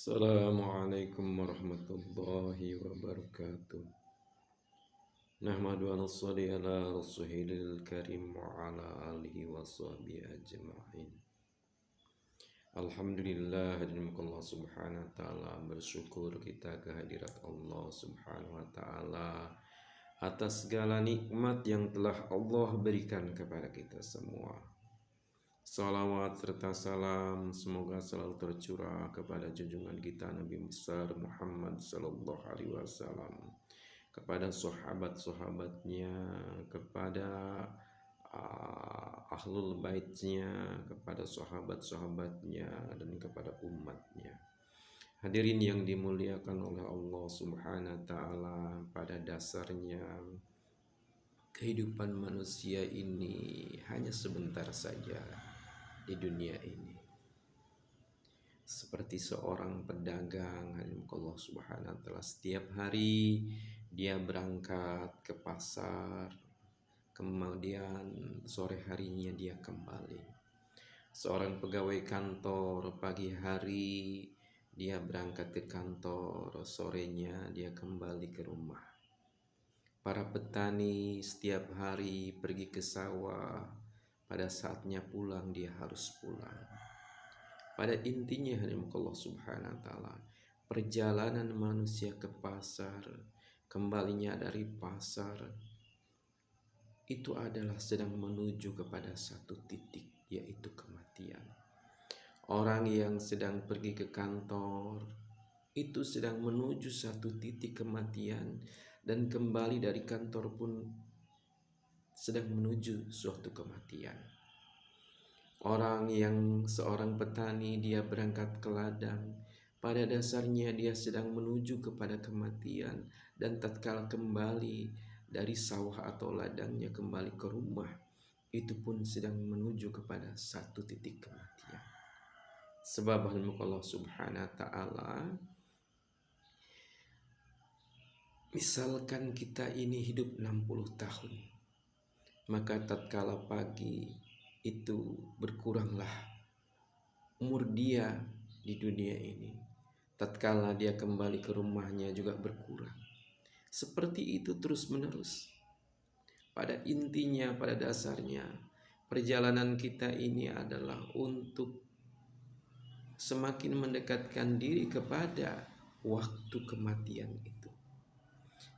Assalamualaikum warahmatullahi wabarakatuh. Nahmadu wa nusalli ala rasulil karim wa ala alihi wa sahbihi ajma'in. Alhamdulillah, hadirin Allah subhanahu wa ta'ala, bersyukur kita kehadirat Allah subhanahu wa ta'ala atas segala nikmat yang telah Allah berikan kepada kita semua. Salawat serta salam semoga selalu tercurah kepada junjungan kita Nabi besar Muhammad sallallahu alaihi wasallam, kepada sahabat-sahabatnya, kepada ahlul baitnya, kepada sahabat-sahabatnya, dan kepada umatnya. Hadirin yang dimuliakan oleh Allah subhanahu wa ta'ala, pada dasarnya kehidupan manusia ini hanya sebentar saja di dunia ini. Seperti seorang pedagang, Allah subhanahu wa ta'ala, setiap hari dia berangkat ke pasar, kemudian sore harinya dia kembali. Seorang pegawai kantor, pagi hari dia berangkat ke kantor, sorenya dia kembali ke rumah. Para petani setiap hari pergi ke sawah, pada saatnya pulang dia harus pulang. Pada intinya Allah subhanahu wa ta'ala, perjalanan manusia ke pasar, kembalinya dari pasar, itu adalah sedang menuju kepada satu titik, yaitu kematian. Orang yang sedang pergi ke kantor itu sedang menuju satu titik kematian, dan kembali dari kantor pun sedang menuju suatu kematian. Orang yang seorang petani, dia berangkat ke ladang, pada dasarnya dia sedang menuju kepada kematian, dan tatkala kembali dari sawah atau ladangnya kembali ke rumah, itu pun sedang menuju kepada satu titik kematian. Sebab Allah subhanahu wa ta'ala, misalkan kita ini hidup 60 tahun, maka tatkala pagi itu berkuranglah umur dia di dunia ini. Tatkala dia kembali ke rumahnya juga berkurang. Seperti itu terus menerus. Pada intinya, pada dasarnya, perjalanan kita ini adalah untuk semakin mendekatkan diri kepada waktu kematian itu.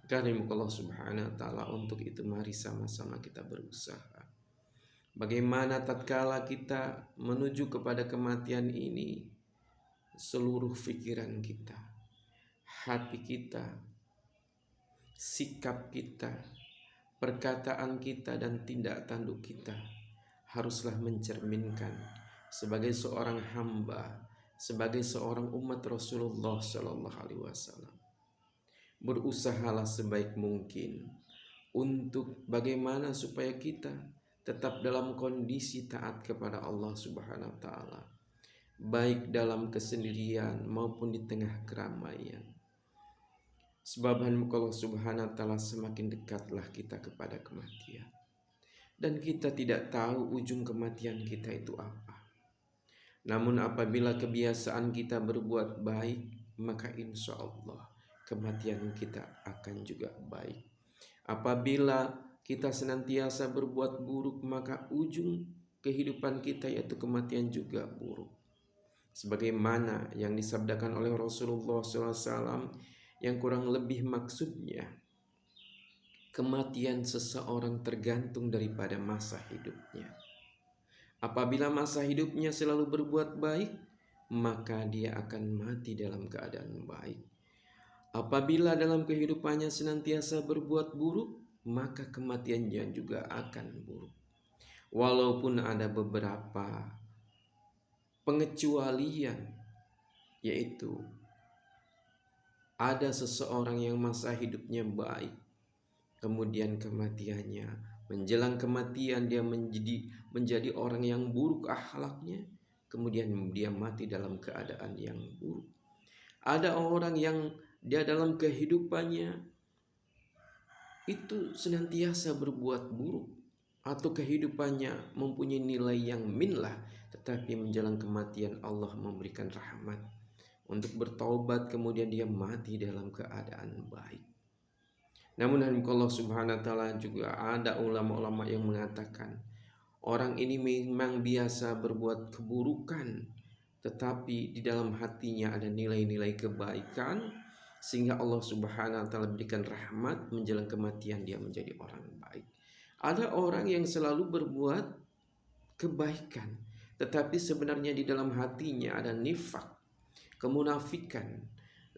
Karena Allah subhanahu wa ta'ala, untuk itu mari sama-sama kita berusaha. Bagaimana tatkala kita menuju kepada kematian ini, seluruh pikiran kita, hati kita, sikap kita, perkataan kita, dan tindak tanduk kita haruslah mencerminkan sebagai seorang hamba, sebagai seorang umat Rasulullah sallallahu alaihi wasallam. Berusahalah sebaik mungkin untuk bagaimana supaya kita tetap dalam kondisi taat kepada Allah subhanahu wa ta'ala, baik dalam kesendirian maupun di tengah keramaian. Sebab Allah subhanahu wa ta'ala, semakin dekatlah kita kepada kematian, dan kita tidak tahu ujung kematian kita itu apa. Namun apabila kebiasaan kita berbuat baik, maka insya Allah kematian kita akan juga baik. Apabila kita senantiasa berbuat buruk, maka ujung kehidupan kita yaitu kematian juga buruk. Sebagaimana yang disabdakan oleh Rasulullah SAW, yang kurang lebih maksudnya, kematian seseorang tergantung daripada masa hidupnya. Apabila masa hidupnya selalu berbuat baik, maka dia akan mati dalam keadaan baik. Apabila dalam kehidupannya senantiasa berbuat buruk, maka kematiannya juga akan buruk. Walaupun ada beberapa pengecualian, yaitu ada seseorang yang masa hidupnya baik, kemudian kematiannya, menjelang kematian dia menjadi orang yang buruk akhlaknya, kemudian dia mati dalam keadaan yang buruk. Ada orang yang dia dalam kehidupannya itu senantiasa berbuat buruk, atau kehidupannya mempunyai nilai yang minlah, tetapi menjelang kematian Allah memberikan rahmat, untuk bertaubat, kemudian dia mati dalam keadaan baik. Namun Allah Subhanahu wa taala juga ada ulama-ulama yang mengatakan orang ini memang biasa berbuat keburukan, tetapi di dalam hatinya ada nilai-nilai kebaikan, sehingga Allah Subhanahu wa taala berikan rahmat, menjelang kematian dia menjadi orang baik. Ada orang yang selalu berbuat kebaikan, tetapi sebenarnya di dalam hatinya ada nifak, kemunafikan.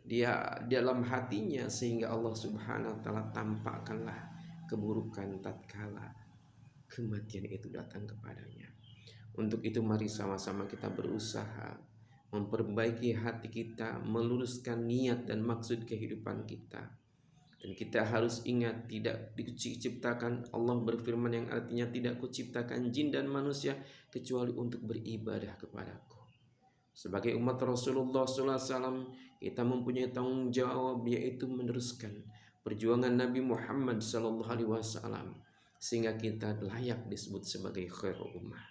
Dia dalam hatinya, sehingga Allah Subhanahu wa taala tampakkanlah keburukan tatkala kematian itu datang kepadanya. Untuk itu mari sama-sama kita berusaha memperbaiki hati kita, meluruskan niat dan maksud kehidupan kita. Dan kita harus ingat, tidak diciptakan, Allah berfirman yang artinya tidak kuciptakan jin dan manusia kecuali untuk beribadah kepadaku. Sebagai umat Rasulullah SAW, kita mempunyai tanggung jawab, yaitu meneruskan perjuangan Nabi Muhammad SAW, sehingga kita layak disebut sebagai khairul ummah.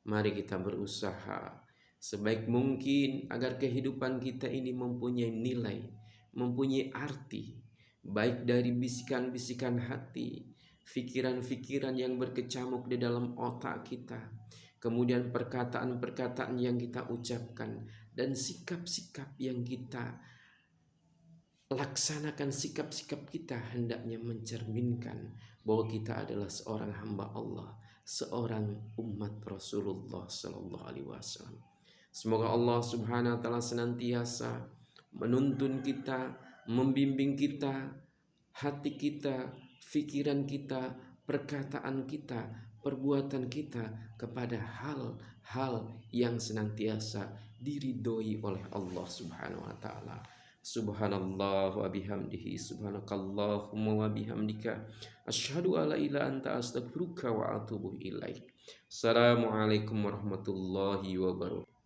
Mari kita berusaha sebaik mungkin agar kehidupan kita ini mempunyai nilai, mempunyai arti, baik dari bisikan-bisikan hati, pikiran-pikiran yang berkecamuk di dalam otak kita, kemudian perkataan-perkataan yang kita ucapkan, dan sikap-sikap yang kita laksanakan. Sikap-sikap kita hendaknya mencerminkan bahwa kita adalah seorang hamba Allah, seorang umat Rasulullah Sallallahu Alaihi Wasallam. Semoga Allah Subhanahu wa taala senantiasa menuntun kita, membimbing kita, hati kita, pikiran kita, perkataan kita, perbuatan kita kepada hal-hal yang senantiasa diridhoi oleh Allah Subhanahu wa taala. Subhanallah wa bihamdihi, subhanakallahumma wa bihamdika, asyhadu alla ilaha anta, astaghfiruka wa atubu ilaik. Assalamualaikum warahmatullahi wabarakatuh.